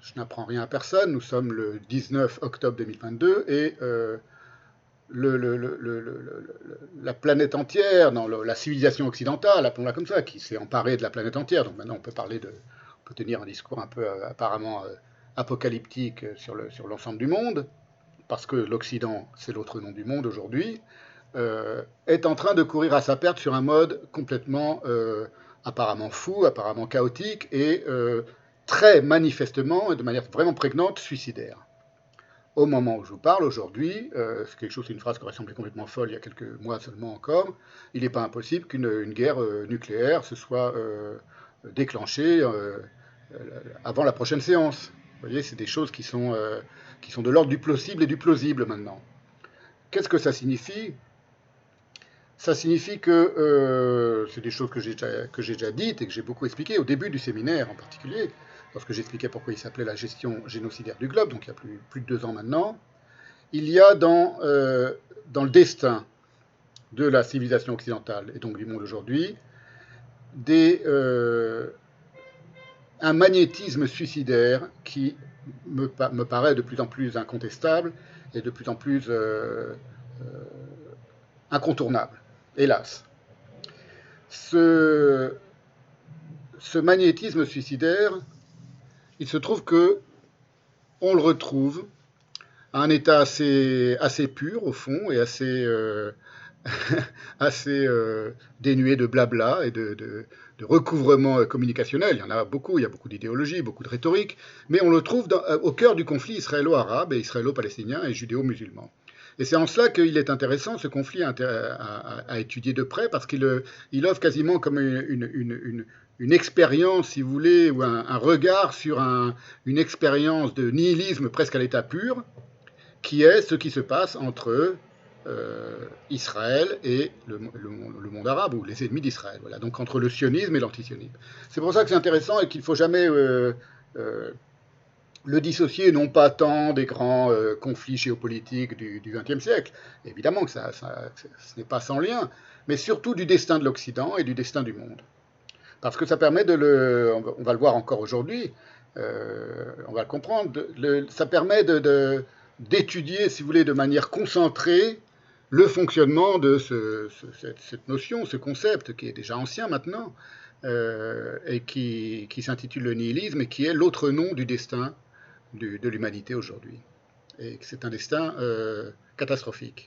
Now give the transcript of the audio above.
je n'apprends rien à personne, nous sommes le 19 octobre 2022 et la planète entière, la civilisation occidentale, appelons-la comme ça, qui s'est emparée de la planète entière. Donc maintenant, on peut tenir un discours un peu apparemment apocalyptique sur l'ensemble du monde, parce que l'Occident, c'est l'autre nom du monde aujourd'hui, est en train de courir à sa perte sur un mode complètement apparemment fou, apparemment chaotique et très manifestement, et de manière vraiment prégnante, suicidaire. Au moment où je vous parle, aujourd'hui, c'est une phrase qui aurait semblé complètement folle il y a quelques mois seulement encore, il n'est pas impossible qu'une guerre nucléaire se soit déclenchée avant la prochaine séance. Vous voyez, c'est des choses qui sont de l'ordre du possible et du plausible maintenant. Qu'est-ce que ça signifie? Ça signifie que c'est des choses que j'ai déjà dites et que j'ai beaucoup expliquées au début du séminaire en particulier, lorsque j'expliquais pourquoi il s'appelait la gestion génocidaire du globe, donc il y a plus de 2 ans maintenant. Il y a dans le destin de la civilisation occidentale et donc du monde aujourd'hui un magnétisme suicidaire qui me paraît de plus en plus incontestable et de plus en plus incontournable, hélas. Ce magnétisme suicidaire, il se trouve que on le retrouve à un état assez pur au fond et assez dénué de blabla et de recouvrement communicationnel. Il y en a beaucoup, il y a beaucoup d'idéologie, beaucoup de rhétorique, mais on le trouve au cœur du conflit israélo-arabe et israélo-palestinien et judéo-musulman. Et c'est en cela qu'il est intéressant, ce conflit, à étudier de près, parce qu'il offre quasiment comme une expérience, si vous voulez, ou un regard sur une expérience de nihilisme presque à l'état pur, qui est ce qui se passe entre Israël et le monde arabe, ou les ennemis d'Israël. Voilà. Donc entre le sionisme et l'antisionisme. C'est pour ça que c'est intéressant et qu'il ne faut jamais le dissocier, non pas tant des grands conflits géopolitiques du XXe siècle, évidemment que ce n'est pas sans lien, mais surtout du destin de l'Occident et du destin du monde. Parce que ça permet on va le voir encore aujourd'hui, on va le comprendre, ça permet d'étudier, si vous voulez, de manière concentrée, le fonctionnement de cette notion, ce concept, qui est déjà ancien maintenant, et qui s'intitule le nihilisme, et qui est l'autre nom du destin de l'humanité aujourd'hui. Et c'est un destin catastrophique.